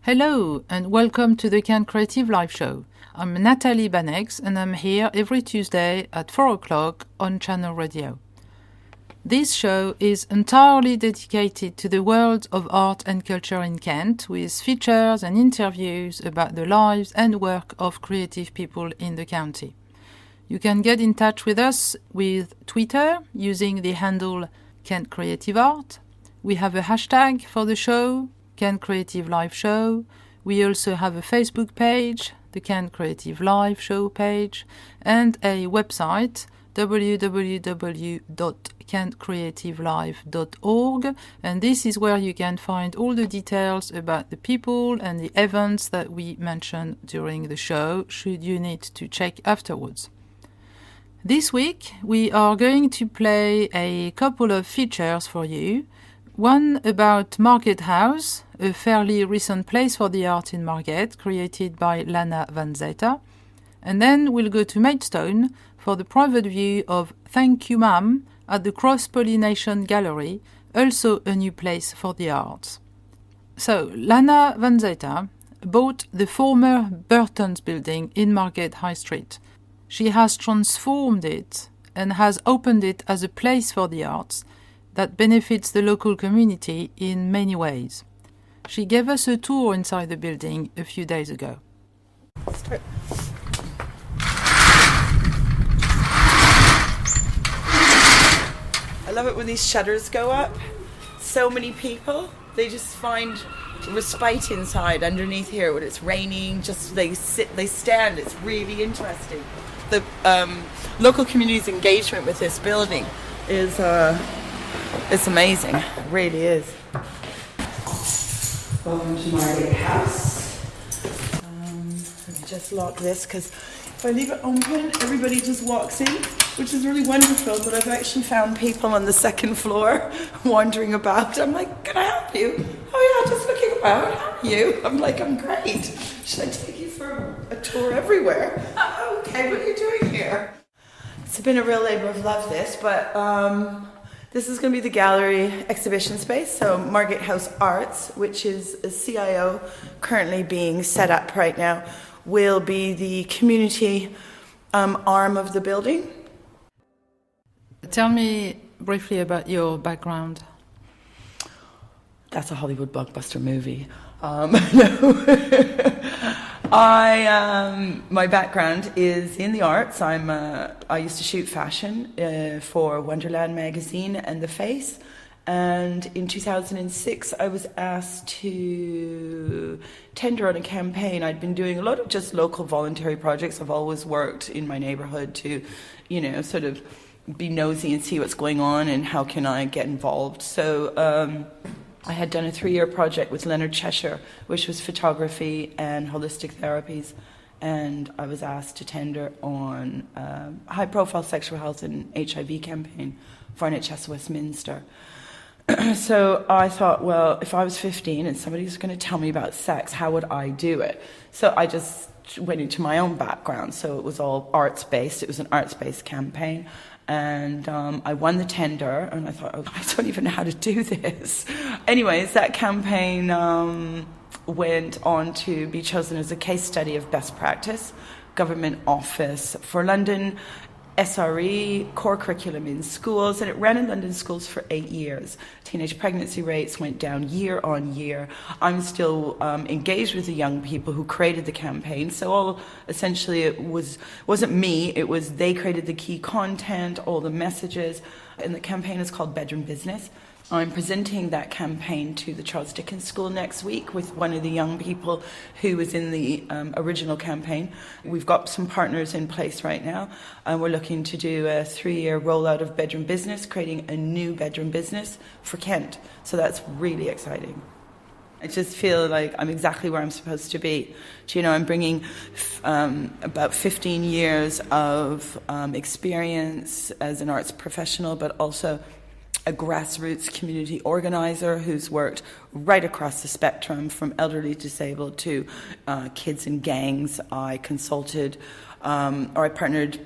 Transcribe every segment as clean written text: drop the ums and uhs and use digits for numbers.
Hello and welcome to the Can Creative Live Show. I'm Nathalie Banex and I'm here every Tuesday at 4 o'clock on Channel Radio. This show is entirely dedicated to the world of art and culture in Kent, with features and interviews about the lives and work of creative people in the county. You can get in touch with us with Twitter using the handle Kent Creative Art. We have a hashtag for the show, Can Creative Live Show. We also have a Facebook page, the Can Creative Live Show page, and a website, www.cancreativelive.org, and this is where you can find all the details about the people and the events that we mention during the show, should you need to check afterwards. This week, we are going to play a couple of features for you. One about Margate House, a fairly recent place for the art in Margate, created by Lana Van Zeta. And then we'll go to Maidstone for the private view of Thank You Ma'am at the Xrosspolynation Gallery, also a new place for the arts. So, Lana Van Zeta bought the former Burton's building in Margate High Street. She has transformed it and has opened it as a place for the arts that benefits the local community in many ways. She gave us a tour inside the building a few days ago. Start. I love it when these shutters go up. So many people, they just find respite inside underneath here when it's raining. Just they sit, they stand. It's really interesting. The local community's engagement with this building is it's amazing. It really is. Welcome to Margate House. Let me just lock this because if I leave it open, everybody just walks in, which is really wonderful. But I've actually found people on the second floor wandering about. I'm like, can I help you? Oh yeah, just looking about. How are you? I'm like, I'm great. Should I take you for a tour everywhere? Oh, okay, what are you doing here? It's been a real labor of love, this, but this is going to be the gallery exhibition space, so Margate House Arts, which is a CIO currently being set up right now, will be the community arm of the building. Tell me briefly about your background. That's a Hollywood blockbuster movie. My background is in the arts. I used to shoot fashion for Wonderland magazine and The Face, and in 2006 I was asked to tender on a campaign. I'd been doing a lot of just local voluntary projects. I've always worked in my neighborhood to, sort of be nosy and see what's going on and how can I get involved. So I had done a 3-year project with Leonard Cheshire, which was photography and holistic therapies, and I was asked to tender on a high-profile sexual health and HIV campaign for NHS Westminster. So I thought, well, if I was 15 and somebody was going to tell me about sex, how would I do it? So I just went into my own background. So it was all arts-based. It was an arts-based campaign. And I won the tender, and I thought, oh, I don't even know how to do this. Anyways, that campaign went on to be chosen as a case study of best practice, government office for London, SRE, core curriculum in schools, and it ran in London schools for 8 years. Teenage pregnancy rates went down year on year. I'm still engaged with the young people who created the campaign, so essentially it wasn't me, it was they created the key content, all the messages, and the campaign is called Bedroom Business. I'm presenting that campaign to the Charles Dickens School next week with one of the young people who was in the original campaign. We've got some partners in place right now, and we're looking to do a 3-year rollout of Bedroom Business, creating a new bedroom business for Kent. So that's really exciting. I just feel like I'm exactly where I'm supposed to be. I'm bringing about 15 years of experience as an arts professional, but also a grassroots community organizer who's worked right across the spectrum, from elderly disabled to kids in gangs. I consulted, or I partnered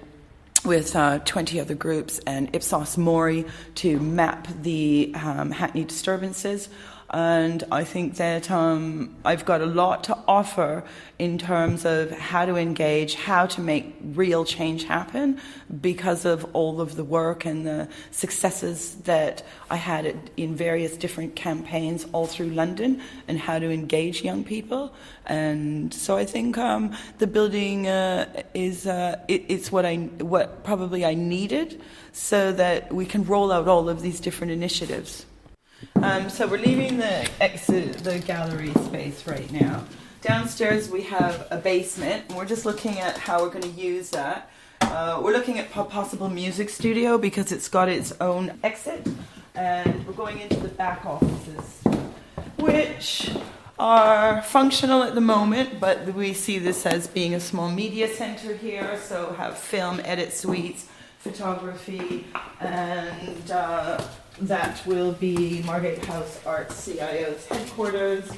with 20 other groups and Ipsos Mori to map the Hackney disturbances. And I think that I've got a lot to offer in terms of how to engage, how to make real change happen because of all of the work and the successes that I had in various different campaigns all through London, and how to engage young people. And so I think the building it's what probably I needed so that we can roll out all of these different initiatives. So we're leaving the gallery space right now. Downstairs we have a basement, and we're just looking at how we're going to use that. We're looking at possible music studio because it's got its own exit, and we're going into the back offices, which are functional at the moment, but we see this as being a small media center here, so have film edit suites, photography, and that will be Margate House Arts CIO's headquarters.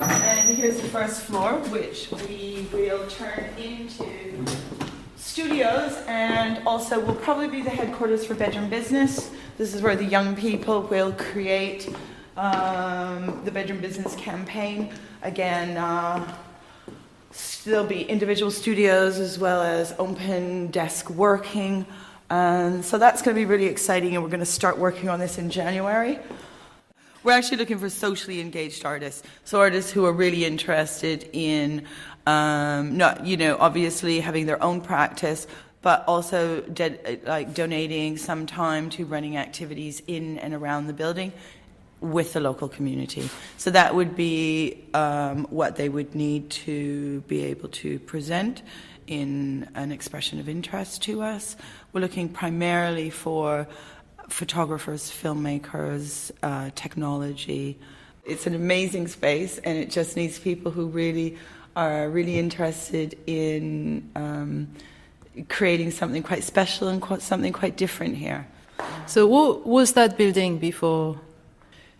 And here's the first floor, which we will turn into studios, and also will probably be the headquarters for Bedroom Business. This is where the young people will create the Bedroom Business campaign. Again, there'll be individual studios as well as open desk working. So that's going to be really exciting, and we're going to start working on this in January. We're actually looking for socially engaged artists, so artists who are really interested in not, obviously having their own practice, but also donating some time to running activities in and around the building with the local community. So that would be what they would need to be able to present in an expression of interest to us. We're looking primarily for photographers, filmmakers, technology. It's an amazing space, and it just needs people who really are really interested in creating something quite special and something quite different here. So what was that building before?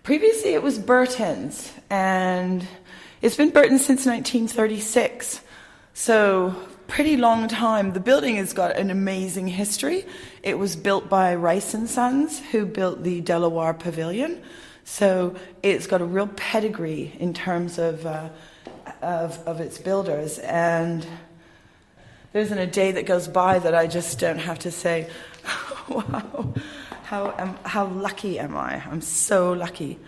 Previously it was Burton's, and it's been Burton's since 1936. So pretty long time. The building has got an amazing history. It was built by Rice and Sons, who built the Delaware Pavilion. So it's got a real pedigree in terms of its builders. And there isn't a day that goes by that I just don't have to say, wow, how lucky am I? I'm so lucky.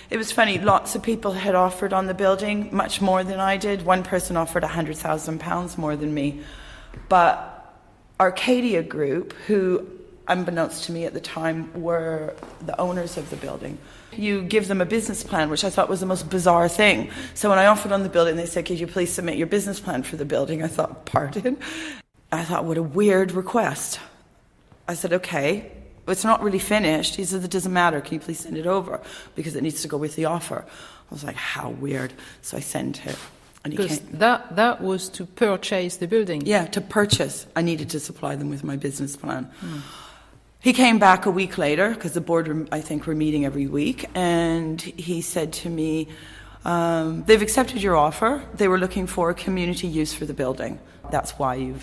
It was funny, lots of people had offered on the building, much more than I did. One person offered £100,000 more than me. But Arcadia Group, who, unbeknownst to me at the time, were the owners of the building. You give them a business plan, which I thought was the most bizarre thing. So when I offered on the building, they said, could you please submit your business plan for the building? I thought, pardon? I thought, what a weird request. I said, okay. It's not really finished. He said, it doesn't matter. Can you please send it over? Because it needs to go with the offer. I was like, how weird. So I sent it. And he because came. that was to purchase the building. Yeah, to purchase. I needed to supply them with my business plan. He came back a week later, because the board, I think, were meeting every week. And he said to me, they've accepted your offer. They were looking for community use for the building. That's why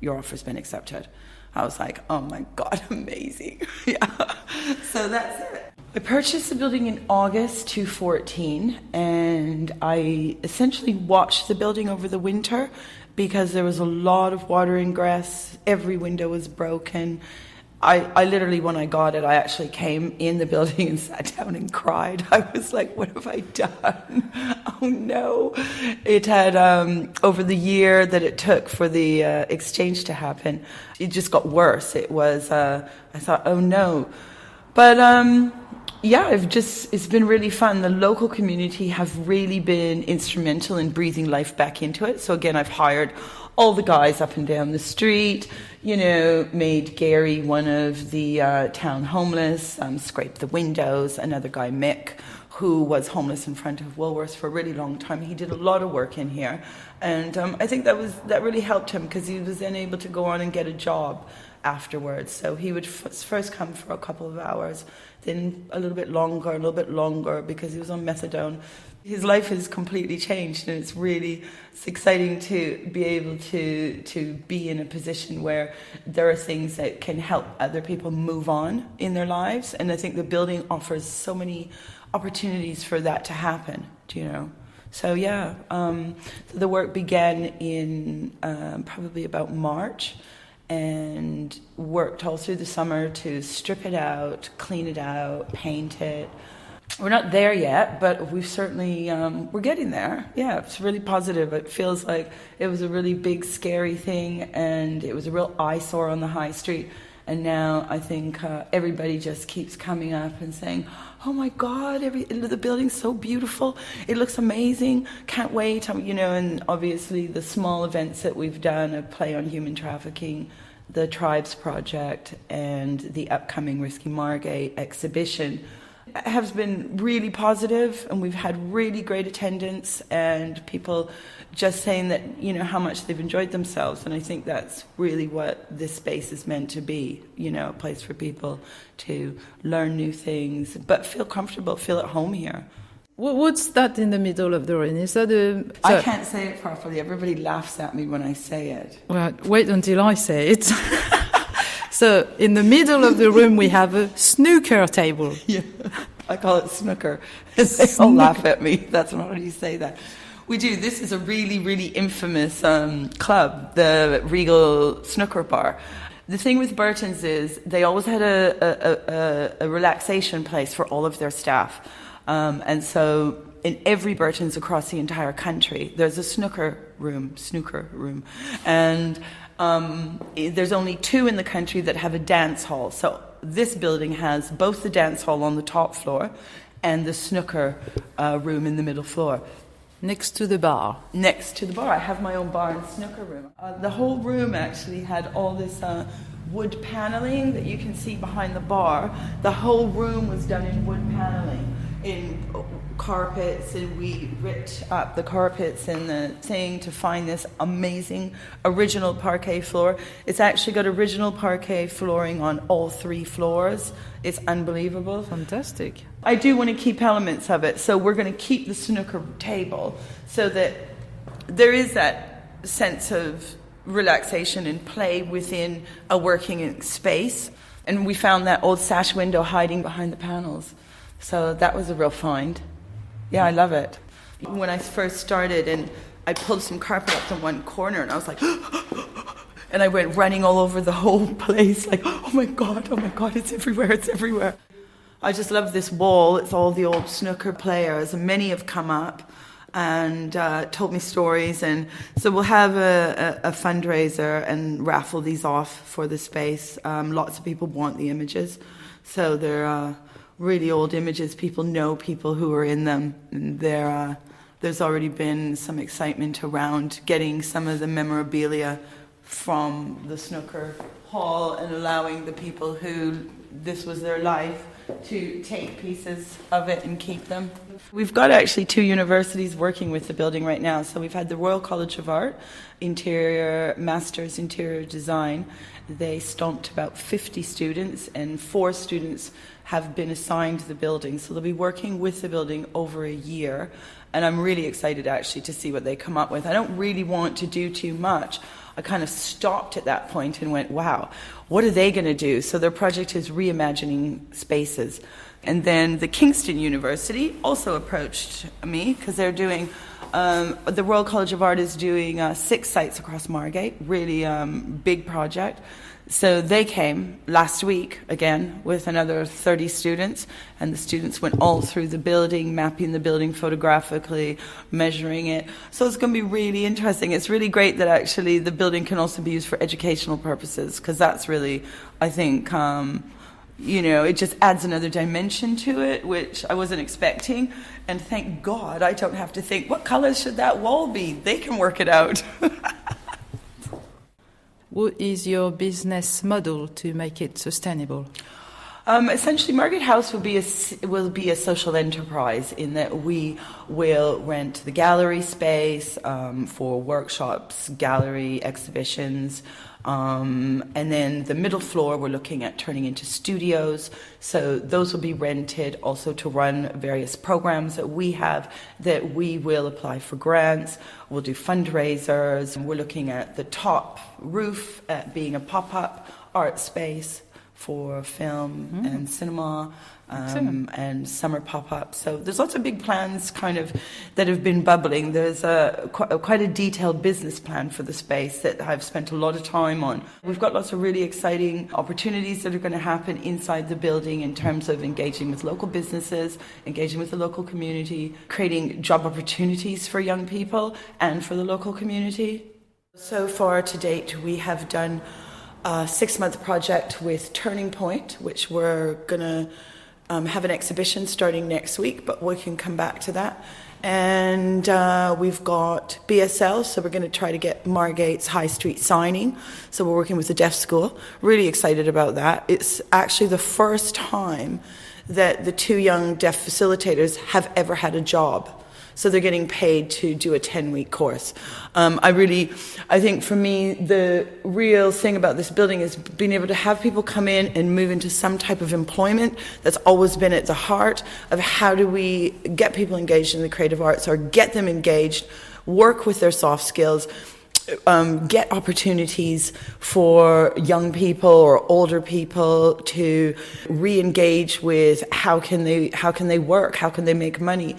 your offer's been accepted. I was like, oh my God, amazing. Yeah. So that's it. I purchased the building in August 2014, and I essentially watched the building over the winter because there was a lot of water ingress. Every window was broken. I literally, when I got it, I actually came in the building and sat down and cried. I was like, what have I done? Oh no. It had, over the year that it took for the exchange to happen, it just got worse. It was, I thought, oh no. But yeah, it's been really fun. The local community have really been instrumental in breathing life back into it. So again, I've hired all the guys up and down the street, made Gary one of the town homeless, scraped the windows. Another guy, Mick, who was homeless in front of Woolworths for a really long time. He did a lot of work in here, and I think that really helped him, because he was then able to go on and get a job afterwards. So he would first come for a couple of hours, then a little bit longer, because he was on methadone. His life has completely changed, and it's exciting to be able to be in a position where there are things that can help other people move on in their lives. And I think the building offers so many opportunities for that to happen, So yeah, so the work began in probably about March, and worked all through the summer to strip it out, clean it out, paint it. We're not there yet, but we've certainly, we're getting there. Yeah, it's really positive. It feels like it was a really big, scary thing, and it was a real eyesore on the high street. And now I think everybody just keeps coming up and saying, oh my God, the building's so beautiful. It looks amazing. Can't wait. And obviously the small events that we've done, a play on human trafficking, the Tribes Project, and the upcoming Risky Margate exhibition has been really positive, and we've had really great attendance, and people just saying that, how much they've enjoyed themselves. And I think that's really what this space is meant to be, a place for people to learn new things, but feel comfortable, feel at home here. What's that in the middle of the room? Is that I can't say it properly. Everybody laughs at me when I say it. Well, wait until I say it. So, in the middle of the room, we have a snooker table. Yeah, I call it snooker. They all laugh at me. That's not how you say that. We do. This is a really, really infamous club, the Regal Snooker Bar. The thing with Burton's is they always had a relaxation place for all of their staff. And so in every Burton's across the entire country, there's a snooker room. And there's only 2 in the country that have a dance hall. So this building has both the dance hall on the top floor and the snooker room in the middle floor. Next to the bar. Next to the bar. I have my own bar and snooker room. The whole room actually had all this wood paneling that you can see behind the bar. The whole room was done in wood paneling, in carpets, and we ripped up the carpets and the thing to find this amazing original parquet floor. It's actually got original parquet flooring on all 3 floors. It's unbelievable. Fantastic. I do want to keep elements of it, so we're going to keep the snooker table so that there is that sense of relaxation and play within a working space. And we found that old sash window hiding behind the panels. So that was a real find. Yeah, I love it. When I first started and I pulled some carpet up to one corner and I was like, and I went running all over the whole place like, oh my God, it's everywhere. I just love this wall. It's all the old snooker players, and many have come up and told me stories. And so we'll have a fundraiser and raffle these off for the space. Lots of people want the images. So they're really old images. People know people who are in them. And there's already been some excitement around getting some of the memorabilia from the snooker hall and allowing the people who this was their life to take pieces of it and keep them. We've got actually 2 universities working with the building right now. So we've had the Royal College of Art, Masters Interior Design. They stomped about 50 students, and 4 students have been assigned to the building. So they'll be working with the building over a year. And I'm really excited actually to see what they come up with. I don't really want to do too much. I kind of stopped at that point and went, wow, what are they going to do? So their project is reimagining spaces. And then the Kingston University also approached me because they're doing, the Royal College of Art is doing 6 sites across Margate, really big project. So they came last week again with another 30 students, and the students went all through the building, mapping the building photographically, measuring it. So it's going to be really interesting. It's really great that actually the building can also be used for educational purposes, because that's really, I think, it just adds another dimension to it, which I wasn't expecting. And thank God I don't have to think, what color should that wall be? They can work it out. What is your business model to make it sustainable? Essentially, Margate House will be a social enterprise in that we will rent the gallery space for workshops, gallery exhibitions, and then the middle floor we're looking at turning into studios. So those will be rented also to run various programs that we have that we will apply for grants. We'll do fundraisers. We're looking at the top roof being a pop-up art space for film and cinema and summer pop-ups. So there's lots of big plans kind of that have been bubbling. There's quite a detailed business plan for the space that I've spent a lot of time on. We've got lots of really exciting opportunities that are going to happen inside the building in terms of engaging with local businesses, engaging with the local community, creating job opportunities for young people and for the local community. So far to date, we have done a 6-month project with Turning Point, which we're going to have an exhibition starting next week, but we can come back to that. And we've got BSL, so we're going to try to get Margate's High Street signing. So we're working with the deaf school. Really excited about that. It's actually the first time that the 2 young deaf facilitators have ever had a job. So they're getting paid to do a 10-week course. I think for me, the real thing about this building is being able to have people come in and move into some type of employment. That's always been at the heart of how do we get people engaged in the creative arts or get them engaged, work with their soft skills, get opportunities for young people or older people to re-engage with how can they work, how can they make money.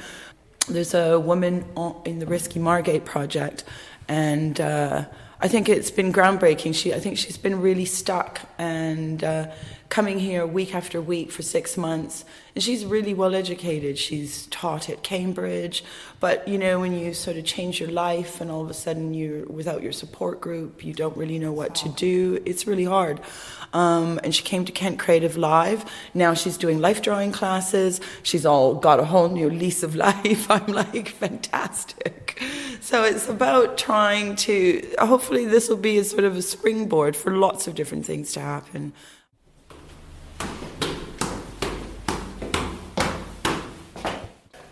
There's a woman in the Risky Margate project, and I think it's been groundbreaking. I think she's been really stuck and coming here week after week for 6 months. And she's really well educated. She's taught at Cambridge. But, you know, when you sort of change your life and all of a sudden you're without your support group, you don't really know what to do. It's really hard. And she came to Kent Creative Live. Now she's doing life drawing classes. She's all got a whole new lease of life. I'm like, fantastic. So it's about trying to, hopefully this will be a sort of a springboard for lots of different things to happen.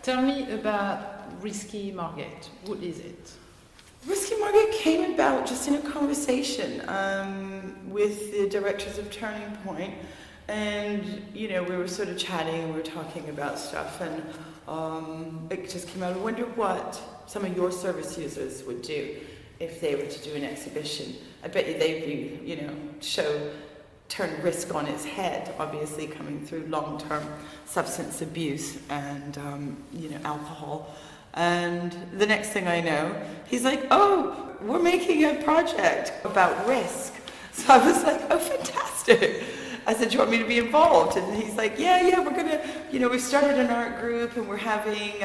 Tell me about Risky Margate. What is it? Risky Margate came about just in a conversation with the directors of Turning Point, and you know we were sort of chatting and we were talking about stuff, and it just came out. I wonder what some of your service users would do if they were to do an exhibition. I bet you they'd be, turn risk on its head, obviously coming through long-term substance abuse and alcohol. And the next thing I know, he's like, oh, we're making a project about risk. So I was like, oh, fantastic. I said, do you want me to be involved? And he's like, yeah, we're going to, we've started an art group and we're having,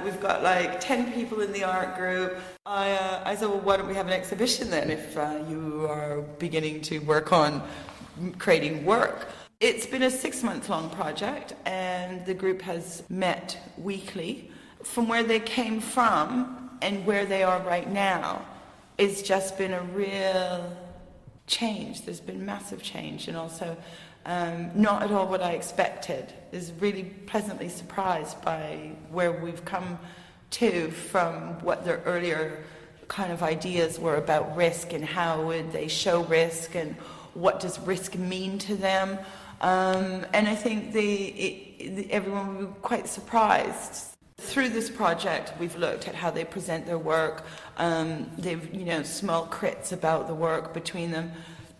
we've got like 10 people in the art group. I said, well, why don't we have an exhibition then if you are beginning to work on creating work? It's been a 6-month-long project and the group has met weekly. From where they came from and where they are right now, it's just been a real change. There's been massive change, and also not at all what I expected. I was really pleasantly surprised by where we've come to from what their earlier kind of ideas were about risk and how would they show risk and what does risk mean to them. And I think everyone will be quite surprised. Through this project, we've looked at how they present their work. They've, small crits about the work between them.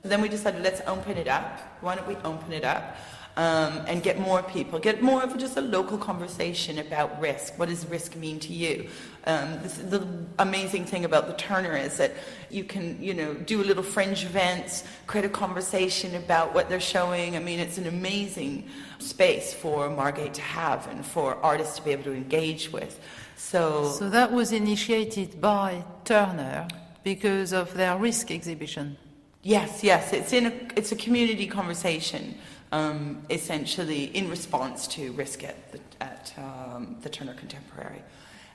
Then we decided, let's open it up. Why don't we open it up and get more people, get more of just a local conversation about risk. What does risk mean to you? The amazing thing about the Turner is that you can, do a little fringe events, create a conversation about what they're showing. I mean, it's an amazing space for Margate to have and for artists to be able to engage with. So that was initiated by Turner because of their risk exhibition. Yes, it's a community conversation, essentially in response to risk at the Turner Contemporary.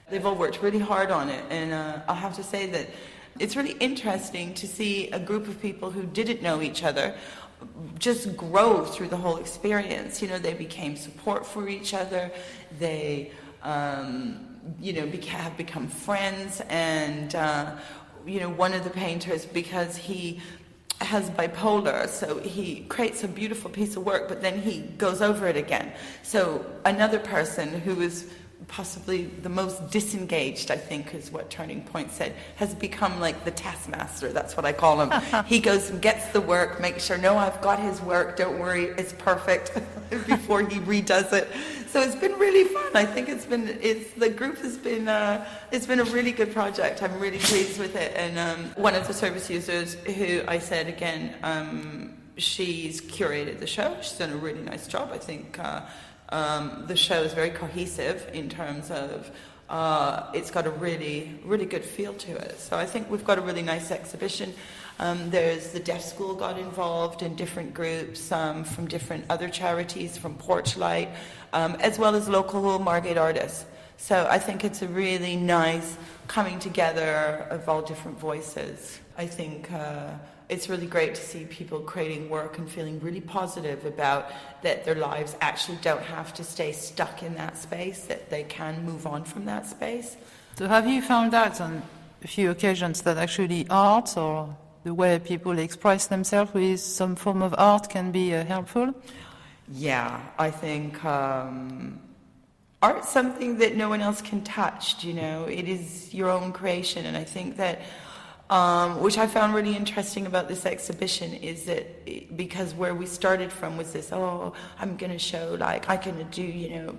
They've all worked really hard on it, and I'll have to say that it's really interesting to see a group of people who didn't know each other just grow through the whole experience. You know, they became support for each other. They, you know, have become friends. And, you know, one of the painters, because he has bipolar, so he creates a beautiful piece of work, but then he goes over it again. So another person who is possibly the most disengaged, I think is what Turning Point said, has become like the taskmaster. That's what I call him. He goes and gets the work, makes sure, no, I've got his work, don't worry, it's perfect, before he redoes it. So it's been really fun. I think the group has been, it's been a really good project. I'm really pleased with it. And one of the service users who I said, again, she's curated the show. She's done a really nice job. I think the show is very cohesive in terms of it's got a really, really good feel to it. So I think we've got a really nice exhibition. There's the Deaf School got involved in different groups from different other charities, from Porchlight, as well as local Margate artists. So I think it's a really nice coming together of all different voices. I think it's really great to see people creating work and feeling really positive about that their lives actually don't have to stay stuck in that space, that they can move on from that space. So have you found out on a few occasions that actually art or the way people express themselves with some form of art can be helpful? Yeah, I think art's something that no one else can touch, you know. It is your own creation, and I think that which I found really interesting about this exhibition is that because where we started from was this, oh, I'm going to show, like, I can do, you know,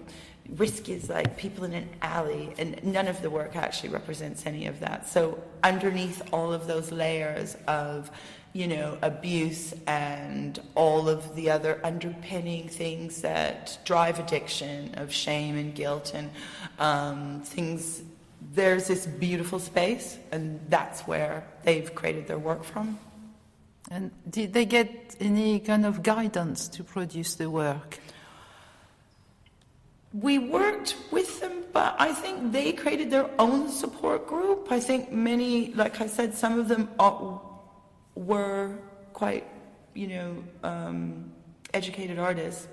risk is like people in an alley, and none of the work actually represents any of that. So underneath all of those layers of, you know, abuse and all of the other underpinning things that drive addiction, of shame and guilt and things, there's this beautiful space, and that's where they've created their work from. And did they get any kind of guidance to produce the work? We worked with them, but I think they created their own support group. I think many, like I said, some of them were quite, you know, educated artists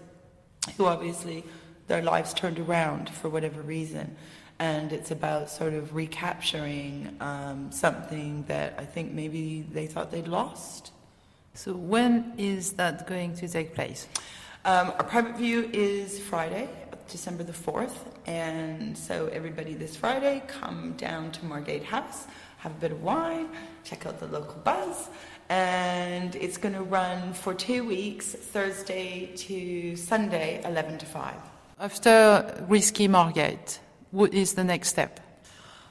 who obviously their lives turned around for whatever reason. And it's about sort of recapturing something that I think maybe they thought they'd lost. So when is that going to take place? Our private view is Friday, December the 4th. And so everybody this Friday, come down to Margate House, have a bit of wine, check out the local buzz. And it's going to run for 2 weeks, Thursday to Sunday, 11 to 5. After Risky Margate, what is the next step?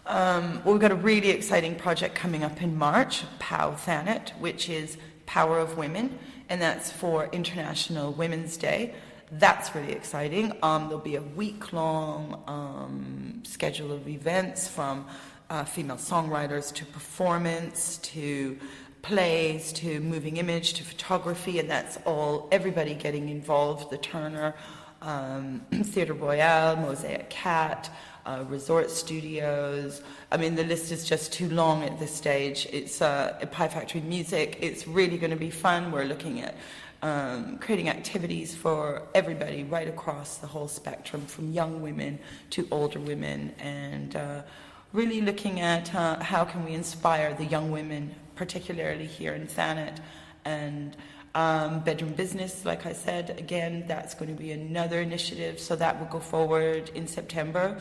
Well, we've got a really exciting project coming up in March, POW Thanet, which is Power of Women, and that's for International Women's Day. That's really exciting. There'll be a week-long schedule of events from female songwriters to performance to plays to moving image to photography, and that's all everybody getting involved. The Turner, Theatre Royale, Mosaic Cat, Resort Studios. I mean, the list is just too long at this stage. It's Pie Factory Music. It's really going to be fun. We're looking at creating activities for everybody right across the whole spectrum, from young women to older women, and really looking at how can we inspire the young women, particularly here in Thanet. And bedroom business, like I said, again, that's going to be another initiative, so that will go forward in September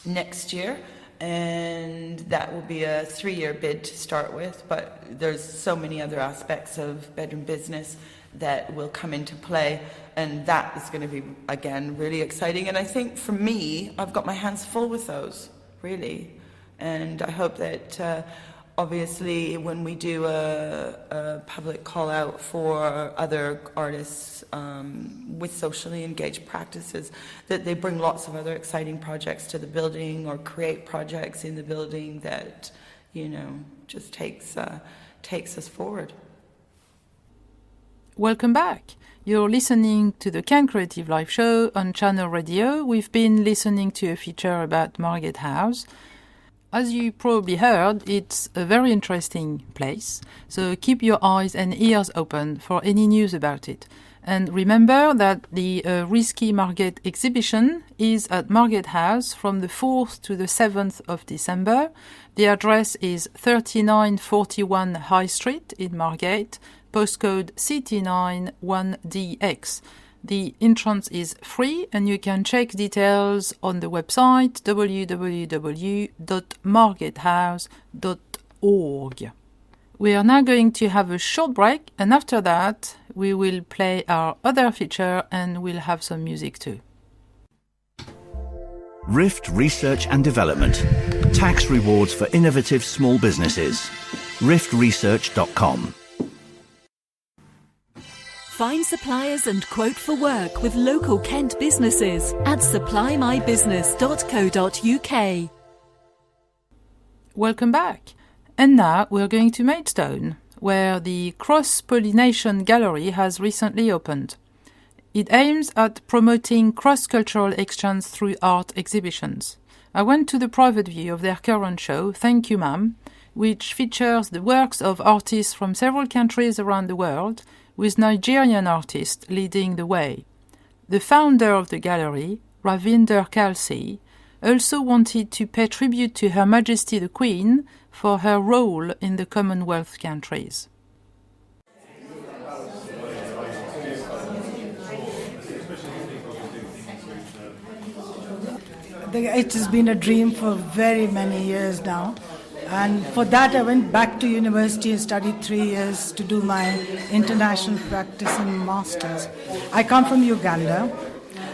next year, and that will be a 3-year bid to start with, but there's so many other aspects of bedroom business that will come into play, and that is going to be, again, really exciting. And I think for me, I've got my hands full with those, really, and I hope that obviously, when we do a public call out for other artists with socially engaged practices, that they bring lots of other exciting projects to the building or create projects in the building that, you know, just takes us forward. Welcome back. You're listening to the Can Creative Live show on Channel Radio. We've been listening to a feature about Margate House. As you probably heard, it's a very interesting place, so keep your eyes and ears open for any news about it. And remember that the Risky Margate exhibition is at Margate House from the 4th to the 7th of December. The address is 3941 High Street in Margate, postcode CT9 1DX. The entrance is free and you can check details on the website www.margatehouse.org. We are now going to have a short break, and after that we will play our other feature and we'll have some music too. Rift Research and Development. Tax rewards for innovative small businesses. riftresearch.com. Find suppliers and quote for work with local Kent businesses at supply-my-business.co.uk. Welcome back. And now we're going to Maidstone, where the Xrosspolynation Gallery has recently opened. It aims at promoting cross-cultural exchange through art exhibitions. I went to the private view of their current show, Thank You Ma'am, which features the works of artists from several countries around the world, with Nigerian artists leading the way. The founder of the gallery, Ravinder Kalsi, also wanted to pay tribute to Her Majesty the Queen for her role in the Commonwealth countries. It has been a dream for very many years now. And for that, I went back to university and studied 3 years to do my international practice and masters. I come from Uganda,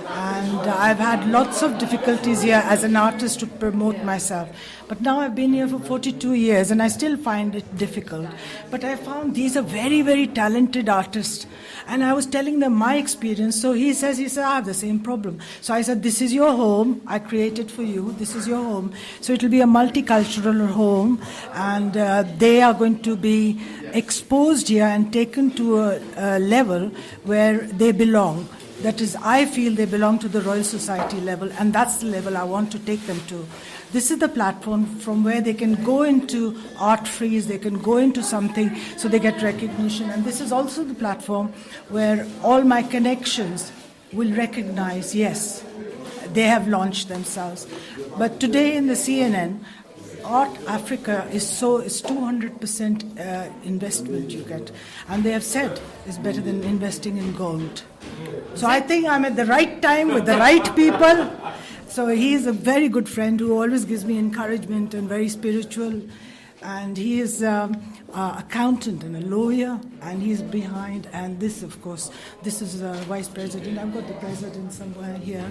and I've had lots of difficulties here as an artist to promote myself. But now I've been here for 42 years, and I still find it difficult. But I found these are very, very talented artists. And I was telling them my experience. So he says, I have the same problem. So I said, this is your home. I created for you. This is your home. So it will be a multicultural home. And they are going to be exposed here and taken to a level where they belong. That is, I feel they belong to the Royal Society level, and that's the level I want to take them to. This is the platform from where they can go into art freeze, they can go into something so they get recognition. And this is also the platform where all my connections will recognize, yes, they have launched themselves. But today in the CNN, Art Africa is 200% investment you get. And they have said it's better than investing in gold. So I think I'm at the right time with the right people. So he's a very good friend who always gives me encouragement and very spiritual. And he is an accountant and a lawyer, and he's behind. And this, of course, this is the vice president. I've got the president somewhere here.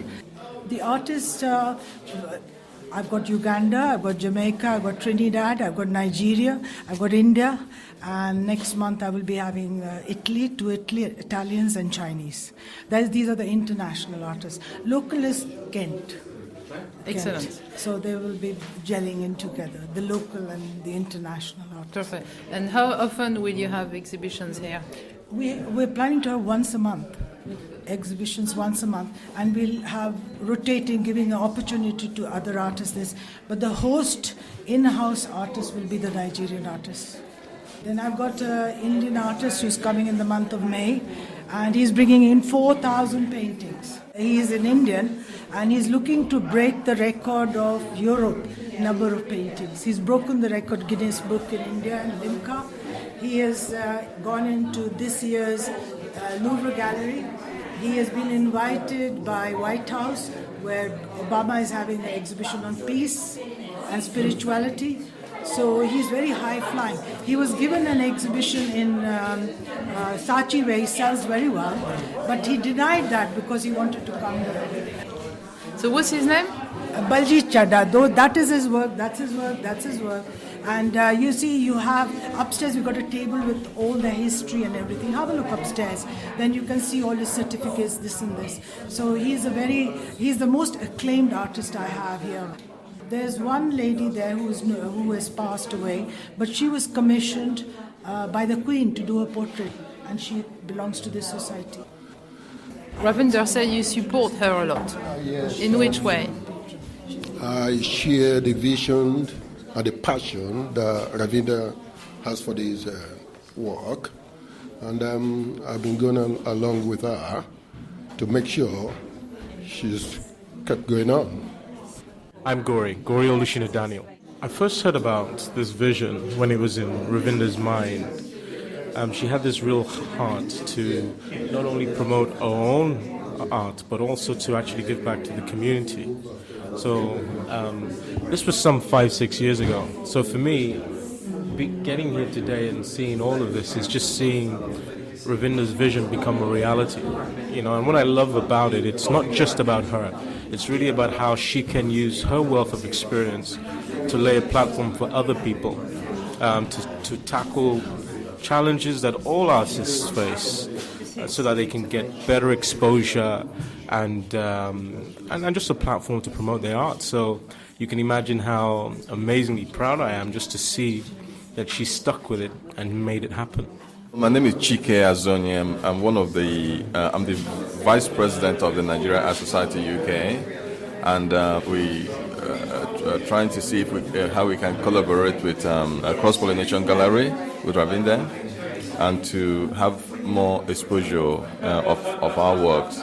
The artists, I've got Uganda, I've got Jamaica, I've got Trinidad, I've got Nigeria, I've got India, and next month I will be having Italy, Italians and Chinese. These are the international artists. Local is Kent. Excellent. Kent. So they will be gelling in together, the local and the international artists. Perfect. And how often will you have exhibitions here? We're planning to have once a month. Exhibitions once a month, and we'll have rotating, giving an opportunity to other artists. But the host in-house artist will be the Nigerian artist. Then I've got an Indian artist who's coming in the month of May, and he's bringing in 4,000 paintings. He's an Indian, and he's looking to break the record of Europe number of paintings. He's broken the record Guinness Book in India and Limca. He has gone into this year's Louvre Gallery. He has been invited by White House, where Obama is having an exhibition on peace and spirituality. So he's very high-flying. He was given an exhibition in Saatchi, where he sells very well, but he denied that because he wanted to come here. So what's his name? Baljit Chadha. Though that is his work, that's his work, that's his work. And you see, you have upstairs, we've got a table with all the history and everything. Have a look upstairs. Then you can see all his certificates, this and this. So he's the most acclaimed artist I have here. There's one lady there who has passed away, but she was commissioned by the Queen to do a portrait, and she belongs to this society. Ravinder said you support her a lot. Yes. In which way? I share the vision and the passion that Ravinda has for this work. And I've been going along with her to make sure she's kept going on. I'm Gori Olushina Daniel. I first heard about this vision when it was in Ravinda's mind. She had this real heart to not only promote our own art, but also to actually give back to the community. So this was some 5-6 years ago. So for me, getting here today and seeing all of this is just seeing Ravinda's vision become a reality. And what I love about it, it's not just about her. It's really about how she can use her wealth of experience to lay a platform for other people, to tackle challenges that all artists face, so that they can get better exposure and just a platform to promote their art. So you can imagine how amazingly proud I am just to see that she stuck with it and made it happen. My name is Chike Azonyi. I'm the Vice President of the Nigeria Art Society UK, and we are trying to see how we can collaborate with Xrosspolynation Gallery with Ravinda, and to have more exposure of our works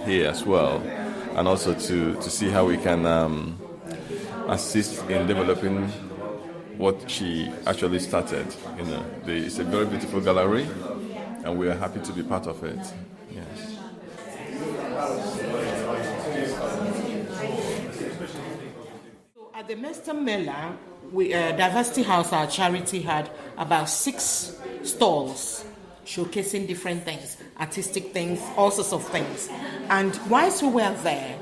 here as well, and also to see how we can assist in developing what she actually started. It's a very beautiful gallery, and we are happy to be part of it. Yes. So at the Mester Mela, Diversity House, our charity, had about 6 stalls showcasing different things, artistic things, all sorts of things. And whilst we were there,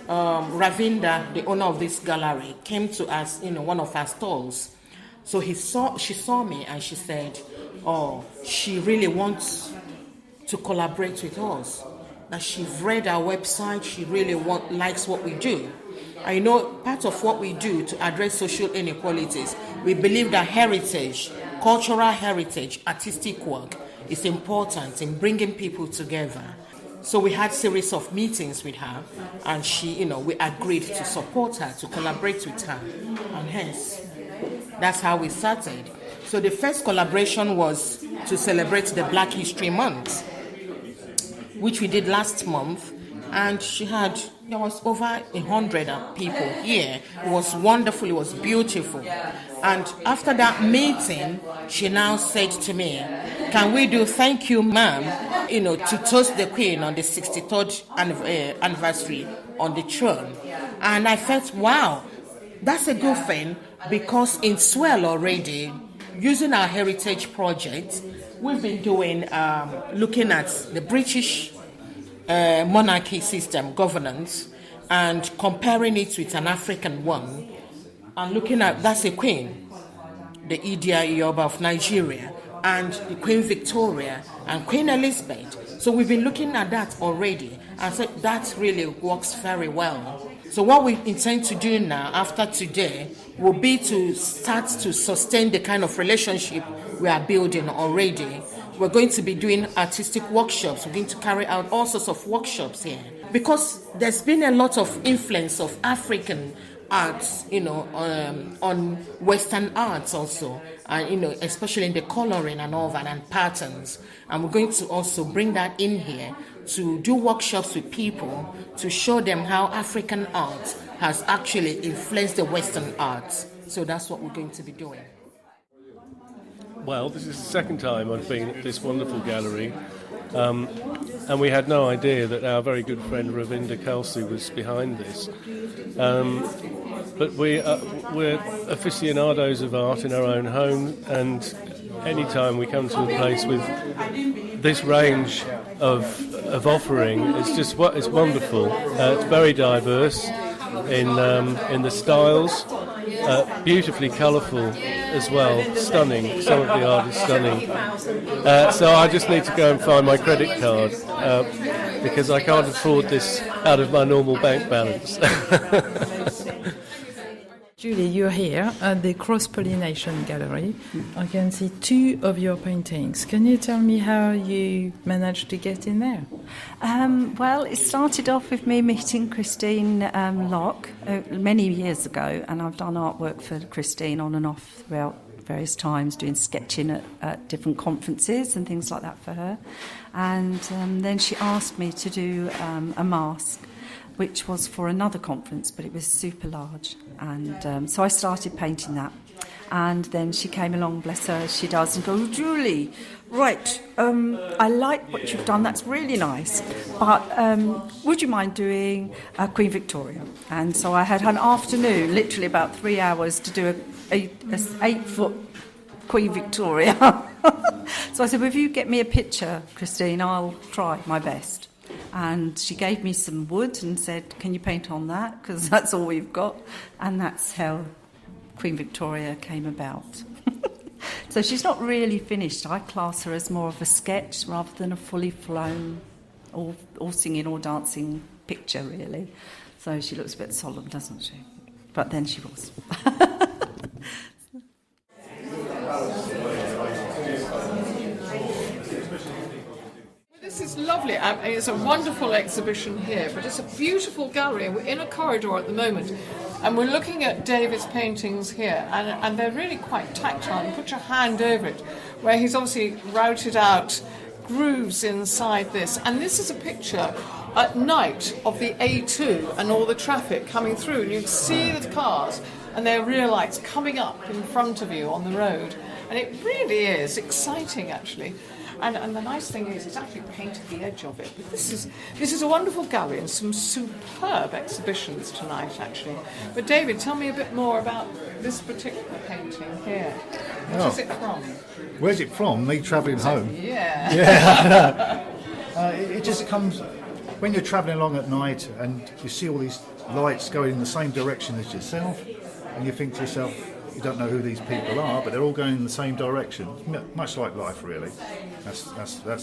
Ravinda, the owner of this gallery, came to us, one of our stalls. So she saw me and she said, she really wants to collaborate with us. That she's read our website, she really likes what we do. I know part of what we do to address social inequalities, we believe that heritage, cultural heritage, artistic work is important in bringing people together. So we had a series of meetings with her, and we agreed to support her, to collaborate with her, and hence, that's how we started. So the first collaboration was to celebrate the Black History Month, which we did last month, and there was over 100 people here. It was wonderful, it was beautiful. And after that meeting, she now said to me, can we do thank you, ma'am, to toast the Queen on the 63rd anniversary on the throne. And I felt, wow, that's a good thing, because in Swell already, using our heritage project, we've been doing, looking at the British monarchy system governance and comparing it with an African one, and looking at, that's a queen, the Idia Iyoba of Nigeria, and the Queen Victoria and Queen Elizabeth. So we've been looking at that already, and so that really works very well. So what we intend to do now, after today, will be to start to sustain the kind of relationship we are building already. We're going to be doing artistic workshops. We're going to carry out all sorts of workshops here, because there's been a lot of influence of African arts, on Western arts also, and especially in the coloring and all that, and patterns. And we're going to also bring that in here to do workshops with people to show them how African art has actually influenced the Western arts. So that's what we're going to be doing. Well, this is the second time I've been at this wonderful gallery, and we had no idea that our very good friend Ravinda Kalsi was behind this. But we're aficionados of art in our own home, and any time we come to a place with this range of offering, it's wonderful. It's very diverse in the styles, beautifully colourful as well, stunning. Some of the art is stunning. So I just need to go and find my credit card because I can't afford this out of my normal bank balance. Julie, you're here at the Xrosspolynation Gallery. I can see 2 of your paintings. Can you tell me how you managed to get in there? Well, it started off with me meeting Christine Locke many years ago, and I've done artwork for Christine on and off throughout various times, doing sketching at different conferences and things like that for her. And then she asked me to do a mask, which was for another conference, but it was super large. And so I started painting that. And then she came along, bless her, as she does, and goes, Julie, right, I like what you've done, that's really nice, but would you mind doing Queen Victoria? And so I had an afternoon, literally about 3 hours, to do a 8-foot Queen Victoria. So I said, well, if you get me a picture, Christine, I'll try my best. And she gave me some wood and said, can you paint on that? Because that's all we've got. And that's how Queen Victoria came about. So she's not really finished. I class her as more of a sketch rather than a fully flown, all singing or dancing picture, really. So she looks a bit solemn, doesn't she? But then she was. This is lovely. It's a wonderful exhibition here, but it's a beautiful gallery. We're in a corridor at the moment, and we're looking at David's paintings here, and they're really quite tactile. You put your hand over it, where he's obviously routed out grooves inside this. And this is a picture at night of the A2 and all the traffic coming through, and you can see the cars and their rear lights coming up in front of you on the road. And it really is exciting, actually. And the nice thing is, it's actually painted the edge of it. But this is a wonderful gallery and some superb exhibitions tonight, actually. But David, tell me a bit more about this particular painting here. Where's it from? Where's it from? Me travelling home. Yeah. Yeah. It just comes when you're travelling along at night and you see all these lights going in the same direction as yourself, and you think to yourself, you don't know who these people are, but they're all going in the same direction. Much like life, really. That's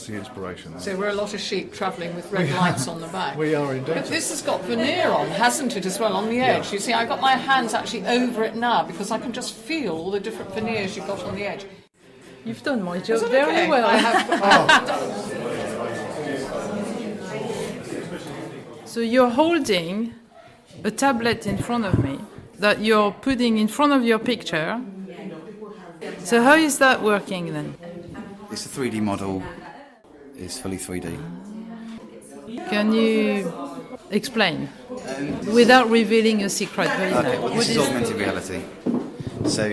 the inspiration. So we're a lot of sheep travelling with red lights on the back. We are indeed. But this has got veneer on, hasn't it, as well, on the edge? Yeah. You see, I've got my hands actually over it now because I can just feel all the different veneers you've got on the edge. You've done my job very well. I have. So you're holding a tablet in front of me that you're putting in front of your picture. So how is that working then? It's a 3D model. It's fully 3D. Can you explain without revealing a secret? Okay, this is augmented reality. So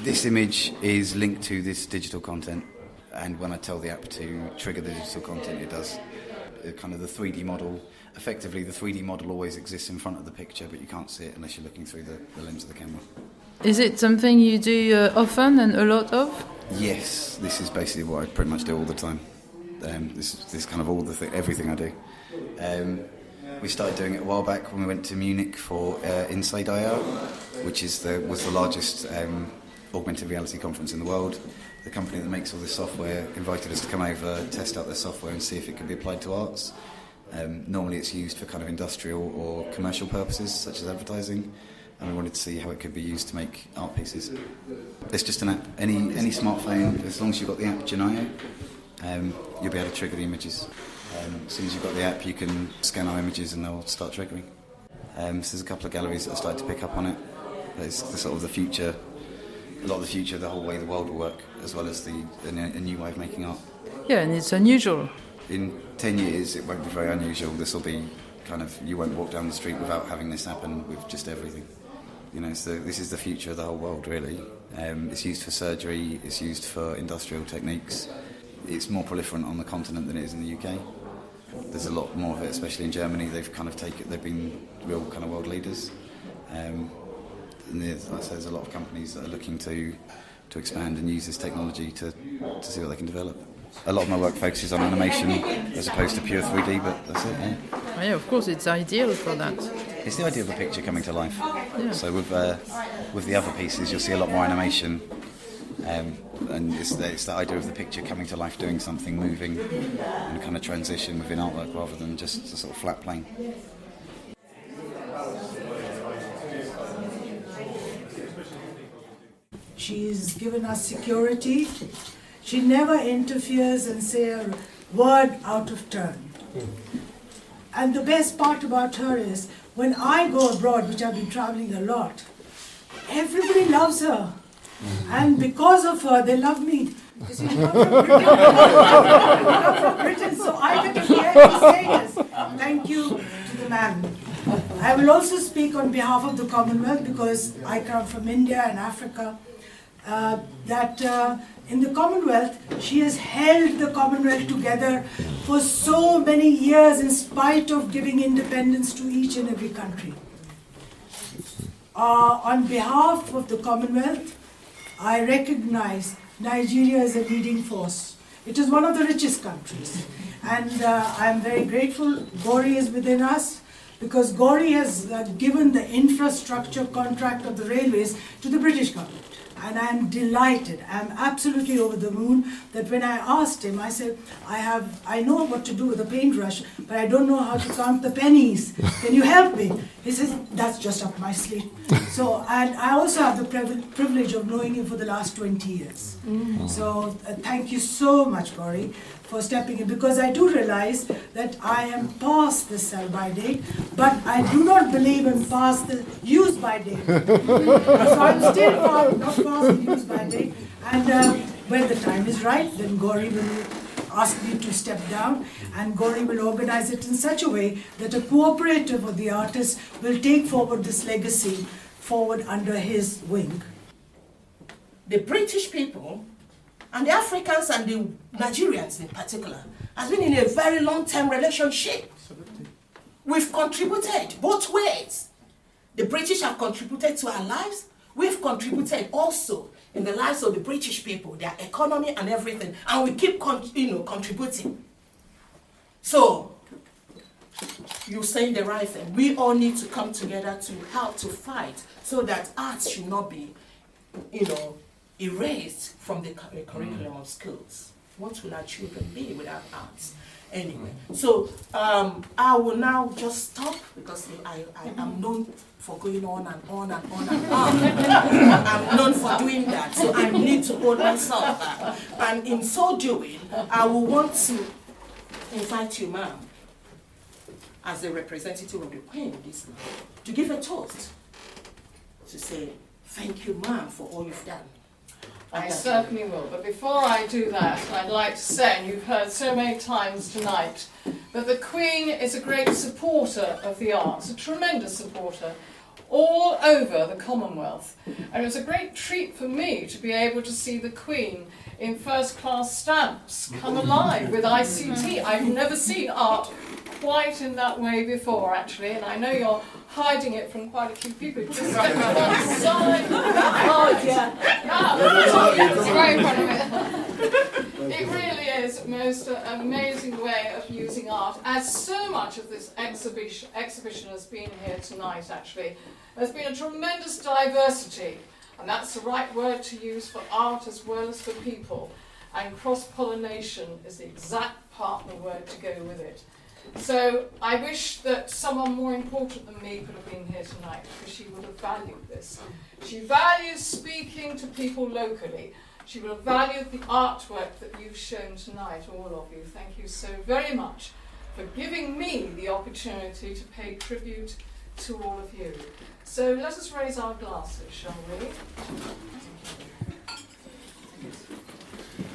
this image is linked to this digital content, and when I tell the app to trigger the digital content, it does. Kind of the 3D model. Effectively, the 3D model always exists in front of the picture, but you can't see it unless you're looking through the lens of the camera. Is it something you do often and a lot of? Yes, this is basically what I pretty much do all the time. This is kind of everything I do. We started doing it a while back when we went to Munich for Inside IR, which was the largest augmented reality conference in the world. The company that makes all this software invited us to come over, test out their software and see if it could be applied to arts. Normally it's used for kind of industrial or commercial purposes, such as advertising, and we wanted to see how it could be used to make art pieces. It's just an app. Any smartphone, as long as you've got the app Genio, you'll be able to trigger the images. As soon as you've got the app, you can scan our images and they'll start triggering. So there's a couple of galleries that have started to pick up on it. It's the sort of the future, a lot of the future of the whole way the world will work, as well as a new way of making art. Yeah, and it's unusual. In 10 years, it won't be very unusual. This will be kind of, you won't walk down the street without having this happen with just everything. You know, so this is the future of the whole world, really. It's used for surgery, it's used for industrial techniques. It's more proliferant on the continent than it is in the UK. There's a lot more of it, especially in Germany. They've been real kind of world leaders. And there's a lot of companies that are looking to expand and use this technology to see what they can develop. A lot of my work focuses on animation as opposed to pure 3D, but that's it, yeah. Oh, yeah, of course, it's ideal for that. It's the idea of a picture coming to life. Yeah. So with the other pieces, you'll see a lot more animation, and it's the idea of the picture coming to life, doing something, moving, and kind of transition within artwork rather than just a sort of flat plane. She's given us security. She never interferes and says a word out of turn. And the best part about her is, when I go abroad, which I've been traveling a lot, everybody loves her. And because of her, they love me. You see, you come from Britain. You come from Britain, so I get a VIP status. Thank you to the man. I will also speak on behalf of the Commonwealth, because I come from India and Africa, that in the Commonwealth, she has held the Commonwealth together for so many years in spite of giving independence to each and every country. On behalf of the Commonwealth, I recognize Nigeria as a leading force. It is one of the richest countries. And I am very grateful Gori is within us, because Gori has given the infrastructure contract of the railways to the British government. And I am delighted, I am absolutely over the moon that when I asked him, I said, I know what to do with a paintbrush, but I don't know how to count the pennies. Can you help me? He says, that's just up my sleeve. So, and I also have the privilege of knowing him for the last 20 years. So thank you so much, Gori, for stepping in, because I do realize that I am past the sell-by date, but I do not believe I'm past the use-by date. So I'm still not past the use-by date, and when the time is right, then Gori will ask me to step down, and Gori will organize it in such a way that a cooperative of the artists will take forward this legacy forward under his wing. The British people and the Africans and the Nigerians in particular has been in a very long-term relationship. We've contributed both ways. The British have contributed to our lives. We've contributed also in the lives of the British people, their economy and everything, and we keep contributing. So, you're saying the right thing. We all need to come together to help to fight so that arts should not be, erased from the curriculum of schools. What will our children be without arts? Anyway, so I will now just stop, because I am known for going on and on and on and on. I'm known for doing that, so I need to hold myself back. And in so doing, I will want to invite you, ma'am, as the representative of the Queen this month, to give a toast, to say, thank you, ma'am, for all you've done. I certainly will. But before I do that, I'd like to say, and you've heard so many times tonight, that the Queen is a great supporter of the arts, a tremendous supporter, all over the Commonwealth. And it was a great treat for me to be able to see the Queen in first-class stamps come alive with ICT. I've never seen art quite in that way before, actually, and I know you're hiding it from quite a few people. Just step to one side. Oh, yeah. It's right in front of it. It really is the most amazing way of using art, as so much of this exhibition has been here tonight, actually. There's been a tremendous diversity, and that's the right word to use for art as well as for people, and cross-pollination is the exact partner word to go with it. So I wish that someone more important than me could have been here tonight, because she would have valued this. She values speaking to people locally. She would have valued the artwork that you've shown tonight, all of you. Thank you so very much for giving me the opportunity to pay tribute to all of you. So let us raise our glasses, shall we?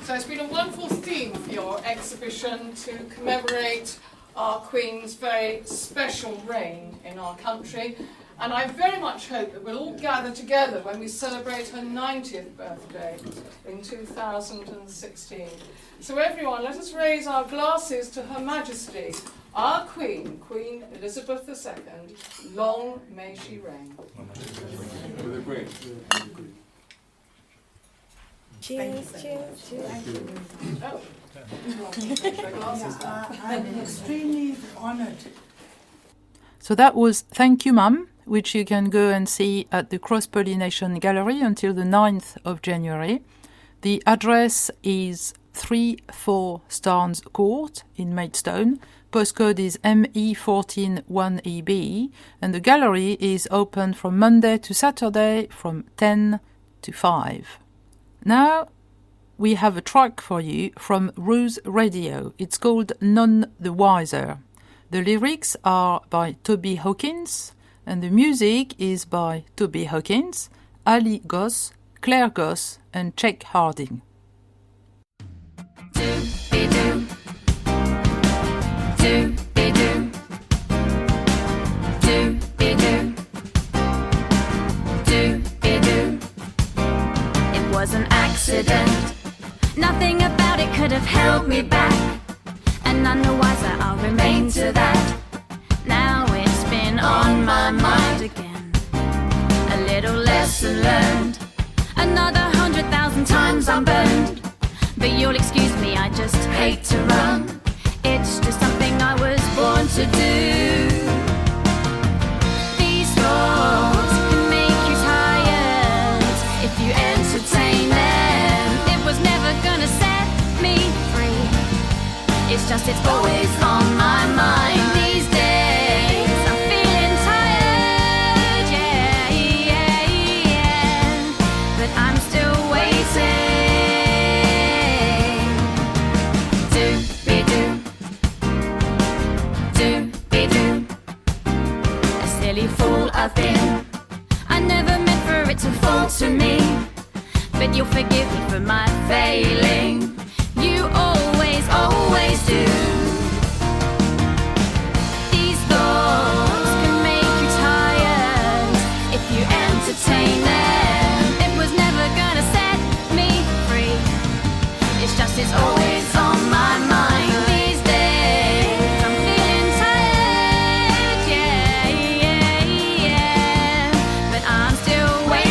So it's been a wonderful theme for your exhibition to commemorate our Queen's very special reign in our country, and I very much hope that we'll all gather together when we celebrate her 90th birthday in 2016. So everyone, let us raise our glasses to Her Majesty, our Queen, Queen Elizabeth II. Long may she reign. Cheers, cheers, cheers. Oh. I'm extremely honored. So that was Thank You Mum, which you can go and see at the Xrosspolynation Gallery until the 9th of January. The address is 34 Starnes Court in Maidstone. Postcode is ME141EB, and the gallery is open from Monday to Saturday from 10 to 5. Now we have a track for you from Ruse Radio. It's called None the Wiser. The lyrics are by Toby Hawkins and the music is by Toby Hawkins, Ali Goss, Claire Goss and Czech Harding. It was an accident. Nothing about it could have held me back. And none the wiser I'll remain to that. Now it's been on my mind again. A little lesson learned. Another 100,000 times I'm burned. But you'll excuse me, I just hate to run. It's just something I was born to do. These thoughts can make you tired if you entertain them. It was never gonna set me free. It's just it's always on my mind these days. I'm feeling tired, yeah, yeah, yeah. But I'm still waiting. Fool I've been. I never meant for it to fall to me. But you'll forgive me for my failing. You always, always do. These thoughts can make you tired if you entertain them. It was never gonna set me free. It's just it's always on my mind these days. I'm feeling tired, yeah, yeah, yeah. But I'm still waiting.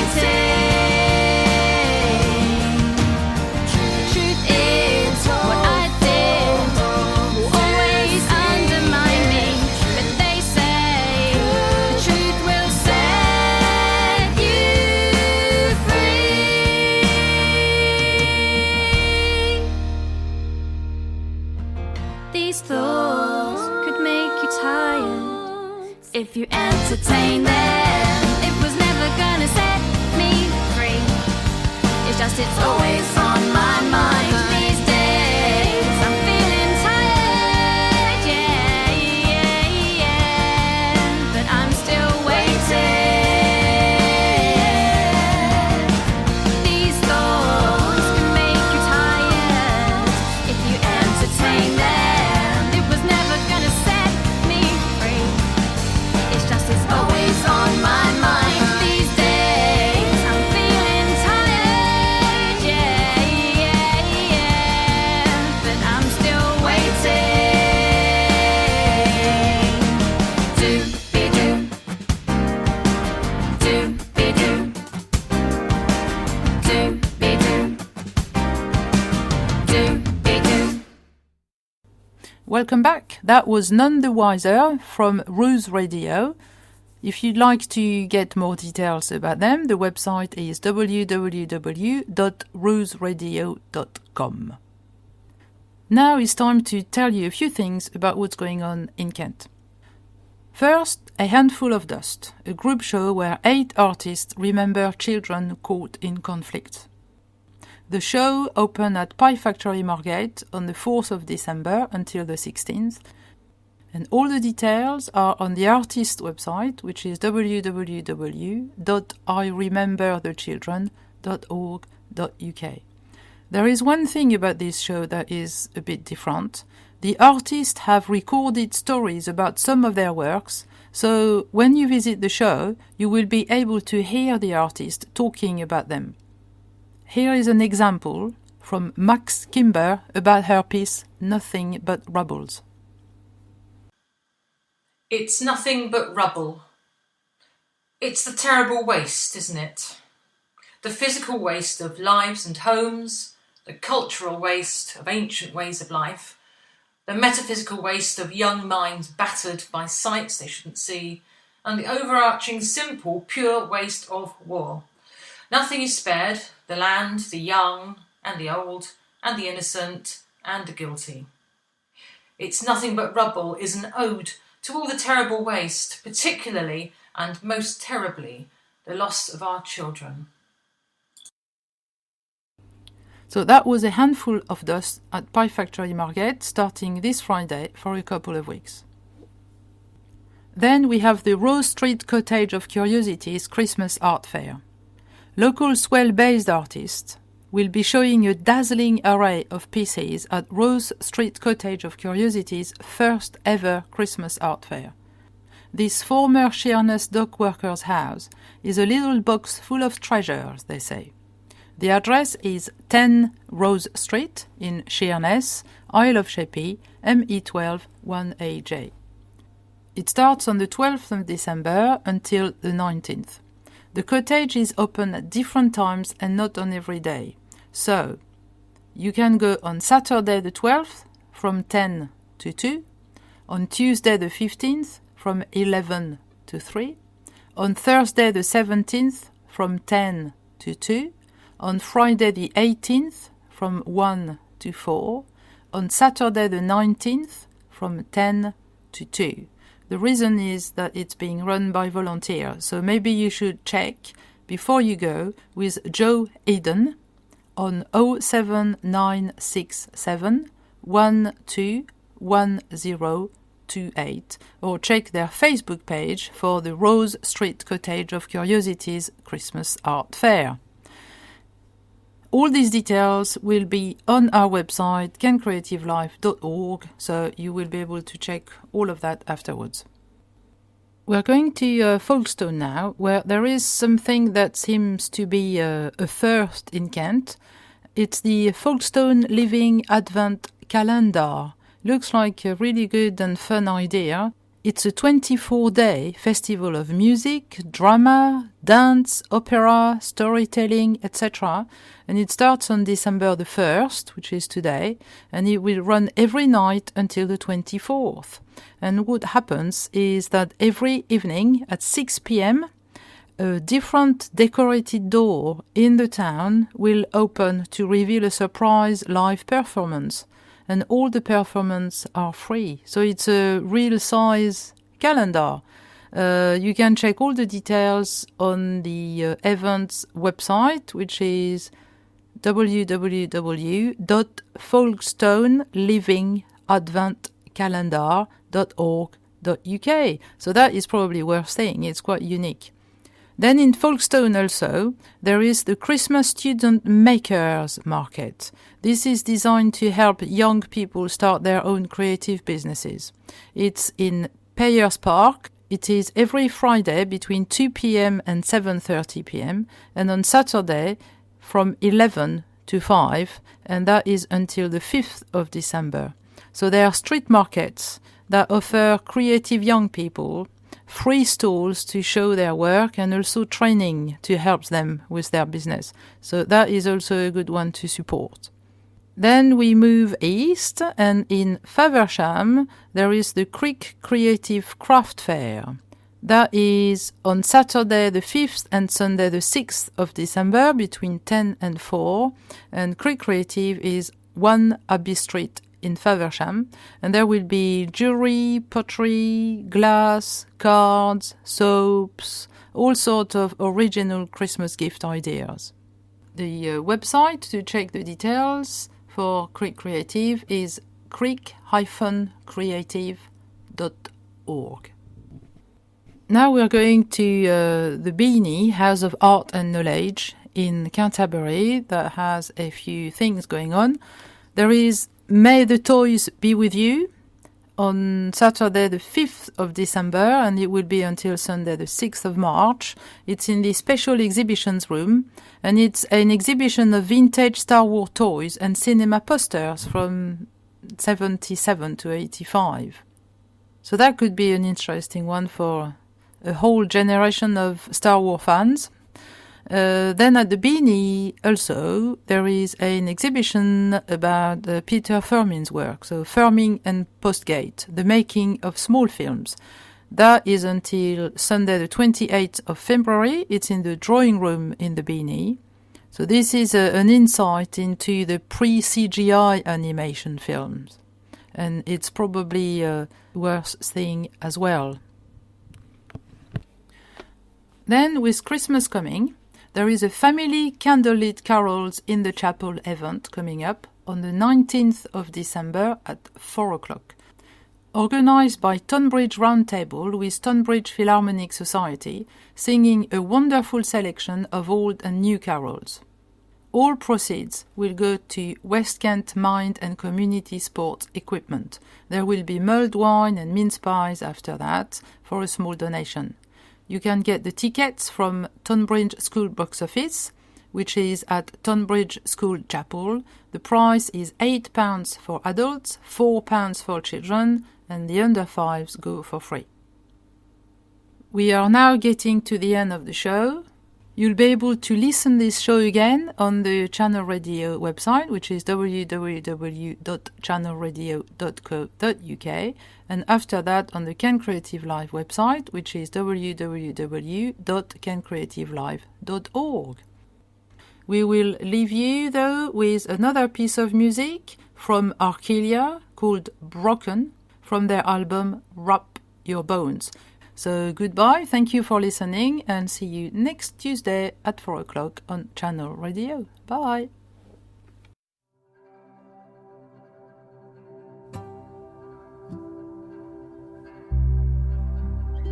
The truth is, what I did will always undermine me. But they say the truth will set you free. These thoughts could make you tired if you entertain them. It was never gonna set me free. It's just it's always on my mind these days. I'm feeling tired, yeah, yeah, yeah. But I'm still waiting. These thoughts can make you tired if you entertain them. It was never gonna set me free. It's just it's always on my mind these days. I'm feeling tired, yeah, yeah, yeah. But I'm still waiting. Do-be-do. Do-be-do. Do-be-do. Do-be-do. Welcome back. That was None the Wiser from Ruse Radio. If you'd like to get more details about them, the website is www.ruseradio.com. Now it's time to tell you a few things about what's going on in Kent. First, A Handful of Dust, a group show where 8 artists remember children caught in conflict. The show opened at Pie Factory Margate on the 4th of December until the 16th, and all the details are on the artist website, which is www.irememberthechildren.org.uk. There is one thing about this show that is a bit different. The artists have recorded stories about some of their works, so when you visit the show, you will be able to hear the artist talking about them. Here is an example from Max Kimber about her piece Nothing But Rubbles. It's nothing but rubble. It's the terrible waste, isn't it? The physical waste of lives and homes, the cultural waste of ancient ways of life, the metaphysical waste of young minds battered by sights they shouldn't see, and the overarching, simple, pure waste of war. Nothing is spared, the land, the young, and the old, and the innocent, and the guilty. It's Nothing But Rubble is an ode to all the terrible waste, particularly, and most terribly, the loss of our children. So that was a handful of dust at Pie Factory Margate, starting this Friday for a couple of weeks. Then we have the Rose Street Cottage of Curiosities Christmas Art Fair. Local Swell-based artists will be showing a dazzling array of pieces at Rose Street Cottage of Curiosities' first ever Christmas art fair. This former Sheerness dock workers' house is a little box full of treasures, they say. The address is 10 Rose Street in Sheerness, Isle of Sheppey, ME12 1AJ. It starts on the 12th of December until the 19th. The cottage is open at different times and not on every day. So, you can go on Saturday the 12th from 10 to 2, on Tuesday the 15th from 11 to 3, on Thursday the 17th from 10 to 2, on Friday the 18th from 1 to 4, on Saturday the 19th from 10 to 2. The reason is that it's being run by volunteers, so maybe you should check before you go with Joe Eden on 07967 121028 or check their Facebook page for the Rose Street Cottage of Curiosities Christmas Art Fair. All these details will be on our website, cancreativelife.org, so you will be able to check all of that afterwards. We're going to Folkestone now, where there is something that seems to be a first in Kent. It's the Folkestone Living Advent Calendar. Looks like a really good and fun idea. It's a 24-day festival of music, drama, dance, opera, storytelling, etc. And it starts on December the 1st, which is today, and it will run every night until the 24th. And what happens is that every evening at 6 p.m., a different decorated door in the town will open to reveal a surprise live performance. And all the performances are free. So it's a real-size calendar. You can check all the details on the event's website, which is www.folkestonelivingadventcalendar.org.uk. So that is probably worth saying. It's quite unique. Then in Folkestone also, there is the Christmas Student Makers Market. This is designed to help young people start their own creative businesses. It's in Payers Park. It is every Friday between 2 p.m. and 7:30 p.m. and on Saturday from 11 to 5, and that is until the 5th of December. So there are street markets that offer creative young people free stalls to show their work and also training to help them with their business. So that is also a good one to support. Then we move east, and in Faversham there is the Creek Creative Craft Fair. That is on Saturday the 5th and Sunday the 6th of December between 10 and 4. And Creek Creative is 1 Abbey Street in Faversham, and there will be jewelry, pottery, glass, cards, soaps, all sorts of original Christmas gift ideas. The website to check the details for Creek Creative is creek-creative.org. Now we're going to the Beanie, House of Art and Knowledge in Canterbury, that has a few things going on. There is May the Toys Be With You on Saturday the 5th of December, and it will be until Sunday the 6th of March. It's in the special exhibitions room, and it's an exhibition of vintage Star Wars toys and cinema posters from 77 to 85. So that could be an interesting one for a whole generation of Star Wars fans. Then at the Beanie also there is an exhibition about Peter Firmin's work, so Firmin and Postgate, the making of small films. That is until Sunday the 28th of February. It's in the drawing room in the Beanie. So this is an insight into the pre-CGI animation films, and it's probably worth seeing as well. Then with Christmas coming, There is a family candlelit carols in the chapel event coming up on the 19th of December at 4 o'clock. Organised by Tonbridge Roundtable with Tonbridge Philharmonic Society, singing a wonderful selection of old and new carols. All proceeds will go to West Kent Mind and Community Sports Equipment. There will be mulled wine and mince pies after that for a small donation. You can get the tickets from Tonbridge School box office, which is at Tonbridge School Chapel. The price is £8 for adults, £4 for children, and the under 5s go for free. We are now getting to the end of the show. You'll be able to listen this show again on the Channel Radio website, which is www.channelradio.co.uk, and after that on the Ken Creative Live website, which is www.kencreativelive.org. We will leave you, though, with another piece of music from Arcalia called Broken, from their album Wrap Your Bones. So goodbye, thank you for listening, and see you next Tuesday at 4 o'clock on Channel Radio. Bye!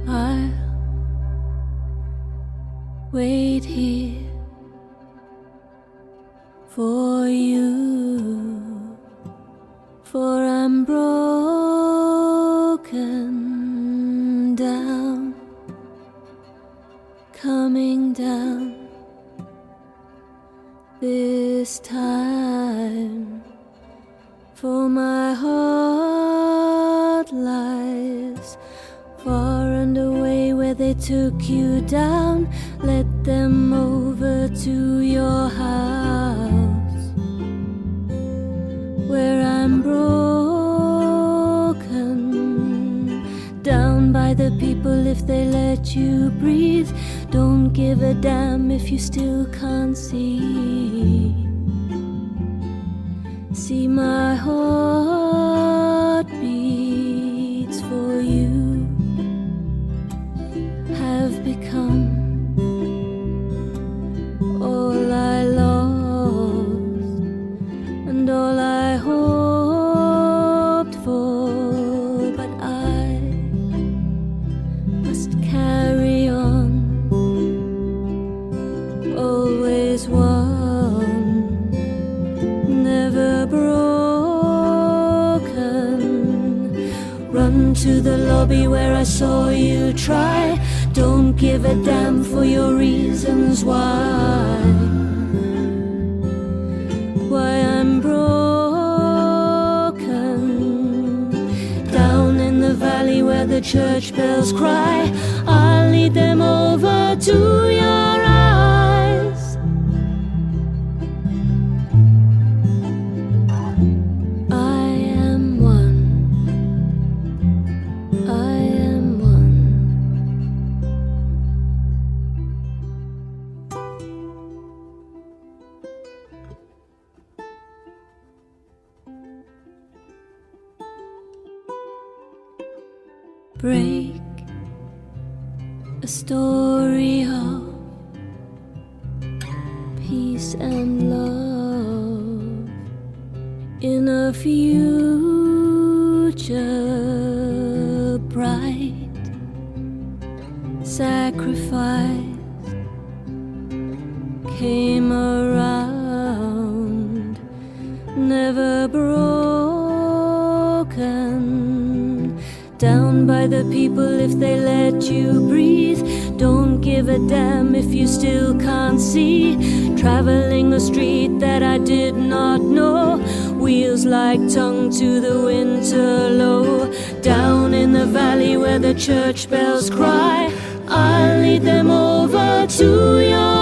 I'll wait here for you, for I'm broken down, coming down this time, for my heart lies far and away where they took you down. Let them over to your house, where I'm broken down by the people if they let you breathe. Don't give a damn if you still can't see. See, my heart beats for you, have become all I lost and all I hoped for, but I must carry on, always one, never broken. Run to the lobby where I saw you try. Don't give a damn for your reasons why I'm broken. Down in the valley where the church bells cry, I'll lead them over to your eyes. I am one. I am one. Break a story of peace and love in a future bright. Sacrifice came around, never broken. Down by the people if they let you breathe. Don't give a damn if you still can't see. Traveling a street that I did not know, wheels like tongue to the winter low. Down in the valley where the church bells cry, I'll lead them over to your